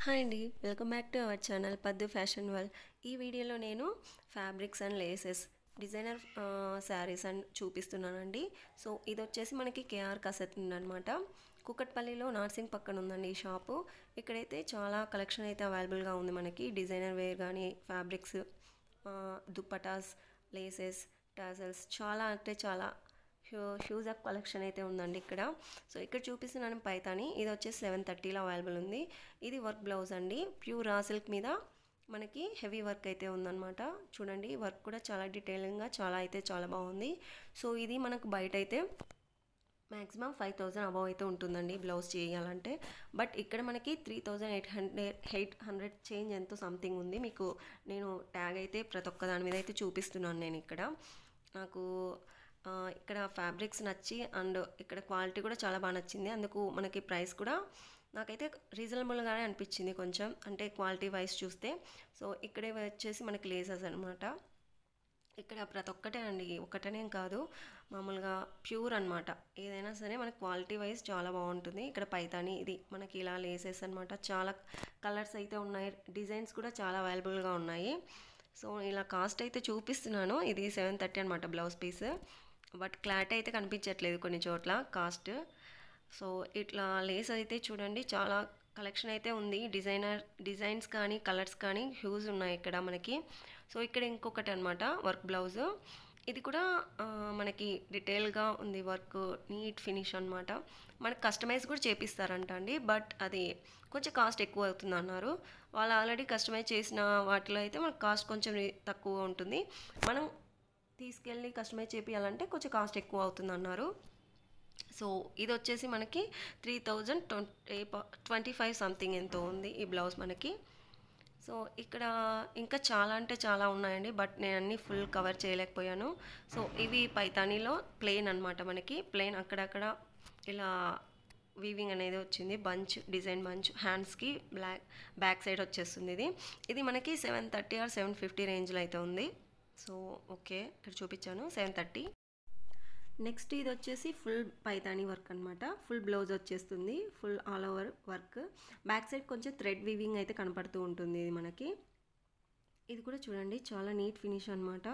Hi అండి, welcome back to our channel పద్దు fashion world. ఈ వీడియోలో నేను fabrics and laces designer saris and చూపిస్తున్నానండి. సో ఇది వచ్చేసి మనకి కేఆర్ కసెత్ ఉందన్నమాట. కుకట్పల్లిలో నార్సింగ్ పక్కన ఉందండి ఈ షాపు. ఇక్కడైతే చాలా కలెక్షన్ అయితే అవైలబుల్గా ఉంది మనకి. డిజైనర్ వేర్ కానీ ఫ్యాబ్రిక్స్, దుప్పటాస్, లేసెస్, టాజల్స్ చాలా అంటే చాలా హ్యూజ్ ఆఫ్ కలెక్షన్ అయితే ఉందండి ఇక్కడ. సో ఇక్కడ చూపిస్తున్నాను పైతాని. ఇది వచ్చేసి 730లో అవైలబుల్ ఉంది. ఇది వర్క్ బ్లౌజ్ అండి. ప్యూర్ రా సిల్క్ మీద మనకి హెవీ వర్క్ అయితే ఉందన్నమాట. చూడండి వర్క్ కూడా చాలా డీటెయిలింగ్గా చాలా బాగుంది. సో ఇది మనకు బయట అయితే మ్యాక్సిమం 5000 అబవ్ అయితే ఉంటుందండి బ్లౌజ్ చేయాలంటే. బట్ ఇక్కడ మనకి 3800 చేంజ్ ఎంతో సంథింగ్ ఉంది. మీకు నేను ట్యాగ్ అయితే ప్రతి ఒక్క దాని మీద అయితే చూపిస్తున్నాను నేను ఇక్కడ. నాకు ఇక్కడ ఫ్యాబ్రిక్స్ నచ్చి అండ్ ఇక్కడ క్వాలిటీ కూడా చాలా బాగా నచ్చింది. అందుకు మనకి ప్రైస్ కూడా నాకైతే రీజనబుల్గానే అనిపించింది కొంచెం, అంటే క్వాలిటీ వైజ్ చూస్తే. సో ఇక్కడే వచ్చేసి మనకి లేసెస్ అనమాట. ఇక్కడ ప్రతి ఒక్కటే అండి, ఒకటనేం కాదు, మామూలుగా ప్యూర్ అనమాట. ఏదైనా సరే మనకి క్వాలిటీ వైజ్ చాలా బాగుంటుంది. ఇక్కడ పైతాని ఇది మనకి ఇలా లేసెస్ అనమాట. చాలా కలర్స్ అయితే ఉన్నాయి, డిజైన్స్ కూడా చాలా అవైలబుల్గా ఉన్నాయి. సో ఇలా కాస్ట్ అయితే చూపిస్తున్నాను. ఇది 730 అనమాట బ్లౌజ్ పీస్. బట్ క్లారిటీ అయితే కనిపించట్లేదు కొన్ని చోట్ల కాస్ట్. సో ఇట్లా లేస్ అయితే చూడండి చాలా కలెక్షన్ అయితే ఉంది. డిజైన్స్ కానీ కలర్స్ కానీ హ్యూజ్ ఉన్నాయి ఇక్కడ మనకి. సో ఇక్కడ ఇంకొకటి అనమాట వర్క్ బ్లౌజ్. ఇది కూడా మనకి డీటెయిల్గా ఉంది వర్క్, నీట్ ఫినిష్ అనమాట. మనకి కస్టమైజ్ కూడా చేపిస్తారంట అండి. బట్ అది కొంచెం కాస్ట్ ఎక్కువ అవుతుంది అన్నారు. వాళ్ళు ఆల్రెడీ కస్టమైజ్ చేసిన వాటిలో అయితే మనకు కాస్ట్ కొంచెం తక్కువ ఉంటుంది. మనం తీసుకెళ్ళి కస్టమైజ్ చేపియాలంటే కొంచెం కాస్ట్ ఎక్కువ అవుతుంది అన్నారు. సో ఇది వచ్చేసి మనకి 3025 సంథింగ్ ఎంతో ఉంది ఈ బ్లౌజ్ మనకి. సో ఇక్కడ ఇంకా చాలా అంటే చాలా ఉన్నాయండి, బట్ నేను అన్నీ ఫుల్ కవర్ చేయలేకపోయాను. సో ఇవి పైతానీలో ప్లెయిన్ అనమాట. మనకి ప్లెయిన్ అక్కడక్కడ ఇలా వీవింగ్ అనేది వచ్చింది, బంచ్ డిజైన్ బంచ్ హ్యాండ్స్కి బ్యాక్ సైడ్ వచ్చేస్తుంది. ఇది మనకి 730 ఆర్ 750 రేంజ్లో అయితే ఉంది. సో ఓకే, ఇక్కడ చూపించాను 730. నెక్స్ట్ ఇది వచ్చేసి ఫుల్ పైతానీ వర్క్ అనమాట. ఫుల్ బ్లౌజ్ వచ్చేస్తుంది, full all over work. Back side కొంచెం థ్రెడ్ వీవింగ్ అయితే కనపడుతూ ఉంటుంది ఇది మనకి. ఇది కూడా చూడండి చాలా నీట్ ఫినిష్ అనమాట.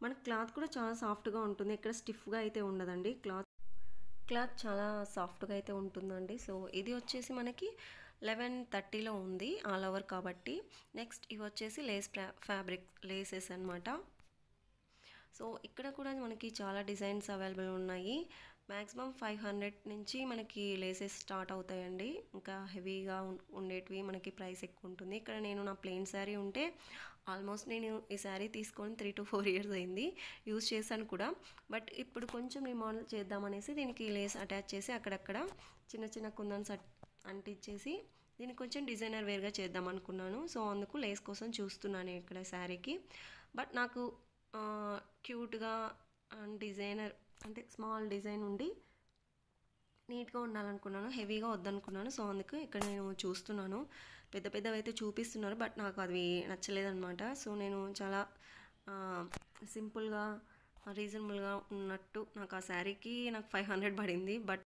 మనకి క్లాత్ కూడా చాలా సాఫ్ట్గా ఉంటుంది, ఇక్కడ స్టిఫ్గా అయితే ఉండదండి. క్లాత్ చాలా సాఫ్ట్గా అయితే ఉంటుందండి. సో ఇది వచ్చేసి మనకి 1130లో ఉంది ఆల్ ఓవర్ కాబట్టి. నెక్స్ట్ ఇవి వచ్చేసి ఫ్యాబ్రిక్ లేసెస్ అనమాట. సో ఇక్కడ కూడా మనకి చాలా డిజైన్స్ అవైలబుల్ ఉన్నాయి. మ్యాక్సిమం 500 నుంచి మనకి లేసెస్ స్టార్ట్ అవుతాయండి. ఇంకా హెవీగా ఉండేటివి మనకి ప్రైస్ ఎక్కువ ఉంటుంది. ఇక్కడ నేను నా ప్లెయిన్ శారీ ఉంటే ఆల్మోస్ట్ నేను ఈ శారీ తీసుకొని 3 to 4 years అయింది, యూజ్ చేశాను కూడా. బట్ ఇప్పుడు కొంచెం రీమోడల్ చేద్దామనేసి దీనికి లేస్ అటాచ్ చేసి అక్కడక్కడ చిన్న చిన్న కుందన్స్ అంటించేసి దీనికి కొంచెం డిజైనర్ వేర్గా చేద్దాం అనుకున్నాను. సో అందుకు లేస్ కోసం చూస్తున్నాను ఇక్కడ శారీకి. బట్ నాకు క్యూట్గా అండ్ డిజైనర్ అంటే స్మాల్ డిజైన్ ఉండి నీట్గా ఉండాలనుకున్నాను, హెవీగా వద్దనుకున్నాను. సో అందుకు ఇక్కడ నేను చూస్తున్నాను. పెద్దవి అయితే చూపిస్తున్నారు, బట్ నాకు అవి నచ్చలేదన్నమాట. సో నేను చాలా సింపుల్గా రీజనబుల్గా ఉన్నట్టు నాకు ఆ శారీకి నాకు 500 పడింది. బట్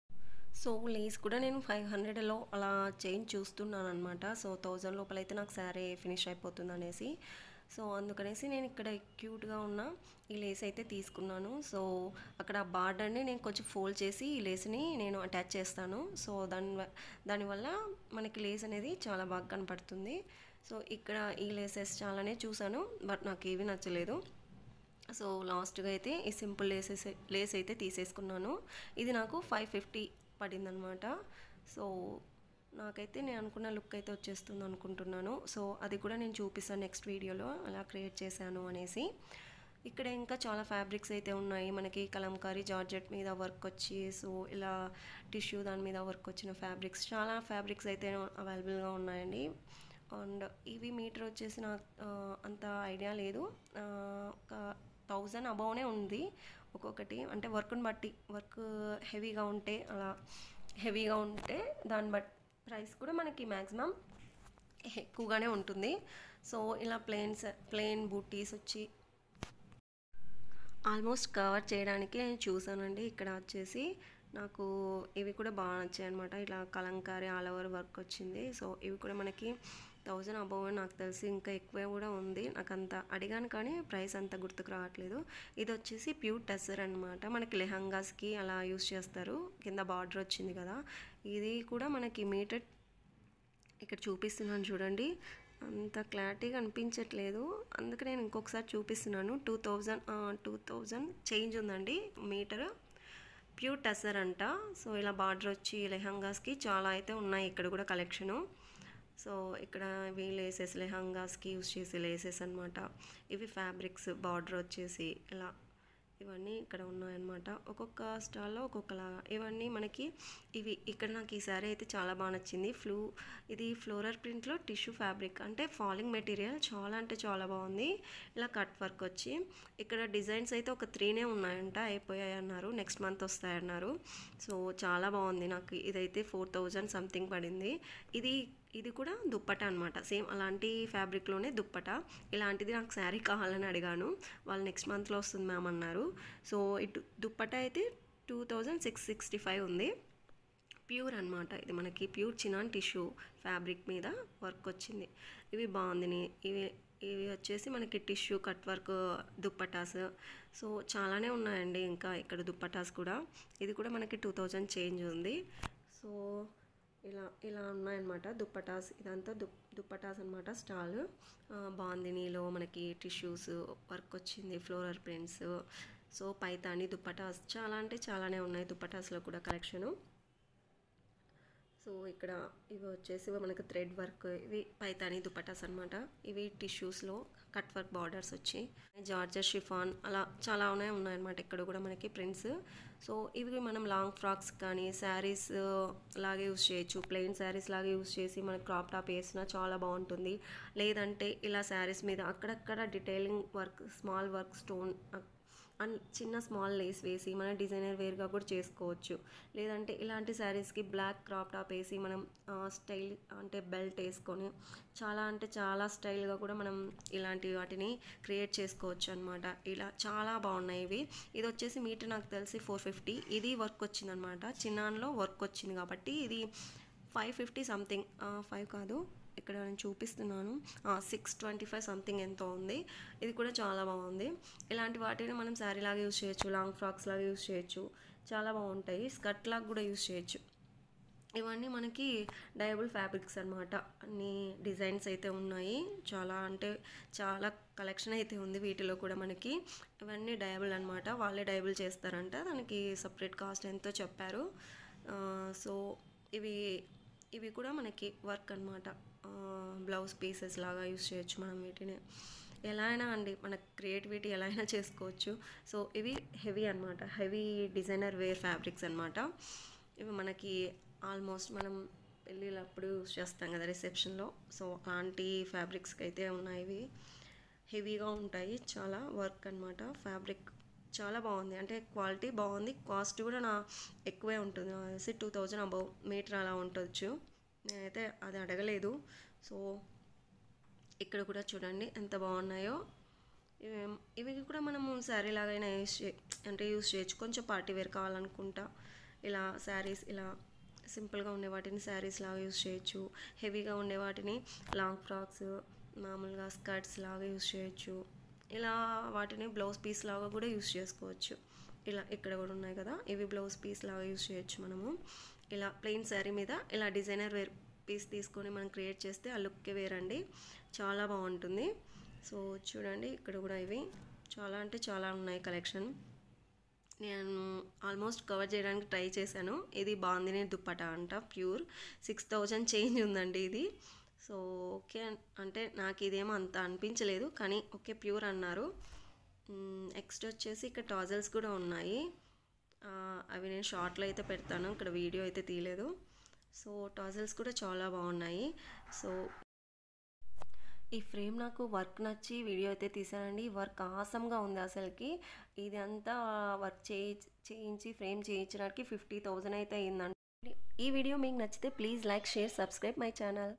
సో లేస్ కూడా నేను 500లో అలా చేంజ్ చూస్తున్నాను అనమాట. సో 1000 లోపల అయితే నాకు శారీ ఫినిష్ అయిపోతుంది అనేసి. సో అందుకనేసి నేను ఇక్కడ క్యూట్గా ఉన్న ఈ లేస్ అయితే తీసుకున్నాను. సో అక్కడ బార్డర్ని నేను కొంచెం ఫోల్డ్ చేసి ఈ లేస్ని నేను అటాచ్ చేస్తాను. సో దానివల్ల మనకి లేస్ అనేది చాలా బాగా కనపడుతుంది. సో ఇక్కడ ఈ లేసెస్ చాలానే చూసాను, బట్ నాకు ఏవి నచ్చలేదు. సో లాస్ట్గా అయితే ఈ సింపుల్ లేస్ అయితే తీసేసుకున్నాను. ఇది నాకు 550 పడిందనమాట. సో నాకైతే నేను అనుకున్న లుక్ అయితే వచ్చేస్తుంది అనుకుంటున్నాను. సో అది కూడా నేను చూపిస్తాను నెక్స్ట్ వీడియోలో అలా క్రియేట్ చేశాను అనేసి. ఇక్కడ ఇంకా చాలా ఫ్యాబ్రిక్స్ అయితే ఉన్నాయి మనకి. కలంకారీ జార్జెట్ మీద వర్క్ వచ్చి, సో ఇలా టిష్యూ దాని మీద వర్క్ వచ్చిన ఫ్యాబ్రిక్స్, చాలా ఫ్యాబ్రిక్స్ అయితే అవైలబుల్గా ఉన్నాయండి. అండ్ ఇవి మీటర్ వచ్చేసి నాకు అంత ఐడియా లేదు, ఒక 1000 అబౌవ్నే ఉంది ఒక్కొక్కటి. అంటే వర్క్ని బట్టి, వర్క్ హెవీగా ఉంటే దాన్ని బట్టి ప్రైస్ కూడా మనకి మ్యాక్సిమం ఎక్కువగానే ఉంటుంది. సో ఇలా ప్లెయిన్ బూటీస్ వచ్చి ఆల్మోస్ట్ కవర్ చేయడానికి నేను చూసానండి. ఇక్కడ వచ్చేసి నాకు ఇవి కూడా బాగా నచ్చాయి అనమాట. ఇట్లా కలంకారీ ఆల్ ఓవర్ వర్క్ వచ్చింది. సో ఇవి కూడా మనకి 1000 అబోవ్ నాకు తెలిసి, ఇంకా ఎక్కువే కూడా ఉంది. నాకు అంత అడిగాను కానీ ప్రైస్ అంత గుర్తుకు రావట్లేదు. ఇది వచ్చేసి ప్యూర్ టెస్సర్ అనమాట. మనకి లెహంగాస్కి అలా యూస్ చేస్తారు. కింద బార్డర్ వచ్చింది కదా, ఇది కూడా మనకి మీటర్ ఇక్కడ చూపిస్తున్నాను చూడండి. అంత క్లారిటీగా అనిపించట్లేదు, అందుకే నేను ఇంకొకసారి చూపిస్తున్నాను. 2000 చేంజ్ ఉందండి మీటర్. ప్యూర్ టెస్సర్ అంట. సో ఇలా బార్డర్ వచ్చి లెహంగాస్కి చాలా అయితే ఉన్నాయి ఇక్కడ కూడా కలెక్షను. సో ఇక్కడ ఇవి లేసెస్, లెహంగాస్కి యూస్ చేసే లేసెస్ అనమాట. ఇవి ఫ్యాబ్రిక్స్, బార్డర్ వచ్చేసి ఇలా ఇవన్నీ ఇక్కడ ఉన్నాయన్నమాట. ఒక్కొక్క స్టాల్లో ఒక్కొక్కలాగా ఇవన్నీ మనకి. ఇవి ఇక్కడ నాకు ఈ సారీ అయితే చాలా బాగా నచ్చింది. ఇది ఫ్లోరల్ ప్రింట్లో టిష్యూ ఫ్యాబ్రిక్, అంటే ఫాలింగ్ మెటీరియల్, చాలా అంటే చాలా బాగుంది. ఇలా కట్ వర్క్ వచ్చి ఇక్కడ డిజైన్స్ అయితే ఒక 3 ఉన్నాయంట, అయిపోయాయి అన్నారు, నెక్స్ట్ మంత్ వస్తాయన్నారు. సో చాలా బాగుంది. నాకు ఇదైతే 4000 సంథింగ్ పడింది. ఇది కూడా దుప్పట అనమాట, సేమ్ అలాంటి ఫ్యాబ్రిక్లోనే దుప్పట. ఇలాంటిది నాకు శారీ కావాలని అడిగాను, వాళ్ళు నెక్స్ట్ మంత్లో వస్తుంది మ్యామ్ అన్నారు. సో ఇటు దుప్పట అయితే 2665 ఉంది. ప్యూర్ అనమాట, ఇది మనకి ప్యూర్ చినాన్ టిష్యూ ఫ్యాబ్రిక్ మీద వర్క్ వచ్చింది. ఇవి బాగుంది. ఇవి వచ్చేసి మనకి tissue cut work dupattas. So చాలానే ఉన్నాయండి ఇంకా ఇక్కడ దుప్పటాస్ కూడా. ఇది కూడా మనకి 2000 చేంజ్ ఉంది. సో ఇలా ఉన్నాయన్నమాట దుప్పటాస్. ఇదంతా దుప్పటాస్ అనమాట స్టాల్. బాందినీలో మనకి టిష్యూస్ వర్క్ వచ్చింది, floral prints. So Paithani dupattas చాలా అంటే చాలానే ఉన్నాయి దుప్పటాస్లో కూడా కలెక్షను. సో ఇక్కడ ఇవి వచ్చేసి మనకి థ్రెడ్ వర్క్, ఇవి పైతాని దుప్పటాస్ అనమాట. ఇవి టిష్యూస్లో కట్ వర్క్ బార్డర్స్ వచ్చి జార్జెట్ షిఫాన్ అలా చాలా ఉన్నాయన్నమాట ఇక్కడ కూడా మనకి ప్రింట్స్. సో ఇవి మనం లాంగ్ ఫ్రాక్స్ కానీ శారీస్ లాగే యూస్ చేయొచ్చు. ప్లెయిన్ శారీస్ లాగే యూస్ చేసి మనకి క్రాప్ టాప్ వేసినా చాలా బాగుంటుంది. లేదంటే ఇలా శారీస్ మీద అక్కడక్కడ detailing work, small work, stone and చిన్న స్మాల్ లేస్ వేసి మనం డిజైనర్ వేర్గా కూడా చేసుకోవచ్చు. లేదంటే ఇలాంటి శారీస్కి బ్లాక్ క్రాప్ టాప్ వేసి మనం స్టైల్ అంటే బెల్ట్ వేసుకొని చాలా అంటే చాలా స్టైల్గా కూడా మనం ఇలాంటి వాటిని క్రియేట్ చేసుకోవచ్చు అనమాట. ఇలా చాలా బాగున్నాయి ఇవి. ఇది వచ్చేసి మీటర్ నాకు తెలిసి 450. ఇది వర్క్ వచ్చిందనమాట, చిన్నాన్లో వర్క్ వచ్చింది కాబట్టి ఇది 550 సంథింగ్, 5 కాదు ఇక్కడ నేను చూపిస్తున్నాను, 625 సంథింగ్ ఎంతో ఉంది. ఇది కూడా చాలా బాగుంది. ఇలాంటి వాటిని మనం శారీ లాగా యూస్ చేయొచ్చు, లాంగ్ ఫ్రాక్స్ లాగా యూస్ చేయొచ్చు, చాలా బాగుంటాయి. స్కర్ట్ లాగా కూడా యూస్ చేయొచ్చు. ఇవన్నీ మనకి డయబుల్ ఫ్యాబ్రిక్స్ అనమాట. అన్ని డిజైన్స్ అయితే ఉన్నాయి, చాలా అంటే చాలా కలెక్షన్ అయితే ఉంది వీటిలో కూడా మనకి. ఇవన్నీ డయబుల్ అనమాట, వాళ్ళే డయబుల్ చేస్తారంట, దానికి సపరేట్ కాస్ట్ ఎంతో చెప్పారు. సో ఇవి కూడా మనకి వర్క్ అనమాట, బ్లౌజ్ పీసెస్ లాగా యూస్ చేయొచ్చు మనం వీటిని. ఎలా అయినా అండి మన క్రియేటివిటీ ఎలా అయినా చేసుకోవచ్చు. సో ఇవి హెవీ అనమాట, హెవీ డిజైనర్ వేర్ ఫ్యాబ్రిక్స్ అనమాట. ఇవి మనకి ఆల్మోస్ట్ మనం పెళ్ళిళ్ళప్పుడు యూస్ చేస్తాం కదా రిసెప్షన్లో. సో అలాంటి ఫ్యాబ్రిక్స్కి అయితే ఉన్నాయి. ఇవి హెవీగా ఉంటాయి, చాలా వర్క్ అనమాట. ఫ్యాబ్రిక్ చాలా బాగుంది, అంటే క్వాలిటీ బాగుంది. కాస్ట్ కూడా ఎక్కువే ఉంటుంది, 2000 అబౌవ్ మీటర్ అలా ఉండొచ్చు. నేనైతే అది అడగలేదు. సో ఇక్కడ కూడా చూడండి ఎంత బాగున్నాయో. ఇవి కూడా మనము శారీ లాగైనా యూస్ చేయొచ్చు. కొంచెం పార్టీ వేర్ కావాలనుకుంటా ఇలా శారీస్, ఇలా సింపుల్గా ఉండే వాటిని శారీస్ లాగా యూస్ చేయొచ్చు. హెవీగా ఉండే వాటిని లాంగ్ ఫ్రాక్స్, మామూలుగా స్కర్ట్స్ లాగా యూస్ చేయొచ్చు. ఇలా వాటిని బ్లౌజ్ పీస్ లాగా కూడా యూస్ చేసుకోవచ్చు. ఇలా ఇక్కడ కూడా ఉన్నాయి కదా, ఇవి బ్లౌజ్ పీస్ లాగా యూస్ చేయొచ్చు మనము. ఇలా ప్లెయిన్ శారీ మీద ఇలా డిజైనర్ వేర్ పీస్ తీసుకొని మనం క్రియేట్ చేస్తే ఆ లుక్కే వేరండి, చాలా బాగుంటుంది. సో చూడండి ఇక్కడ కూడా ఇవి చాలా అంటే చాలా ఉన్నాయి కలెక్షన్. నేను ఆల్మోస్ట్ కవర్ చేయడానికి ట్రై చేశాను. ఇది బాందిని దుప్పట అంట, ప్యూర్ 6000 చేంజ్ ఉందండి ఇది. సో ఓకే, అంటే నాకు ఇదేమో అంత అనిపించలేదు, కానీ ఓకే ప్యూర్ అన్నారు. నెక్స్ట్ వచ్చేసి ఇక్కడ టాజల్స్ కూడా ఉన్నాయి. అవి నేను షార్ట్లో అయితే పెడతాను, ఇక్కడ వీడియో అయితే తీయలేదు. సో టాజల్స్ కూడా చాలా బాగున్నాయి. సో ఈ ఫ్రేమ్ నాకు వర్క్ నచ్చి వీడియో అయితే తీసానండి. వర్క్ ఆసమ్గా ఉంది అసలుకి. ఇది అంతా వర్క్ చేయించి ఫ్రేమ్ చేయించడానికి 50,000 అయితే అయిందండి. ఈ వీడియో మీకు నచ్చితే please like, share, subscribe my channel.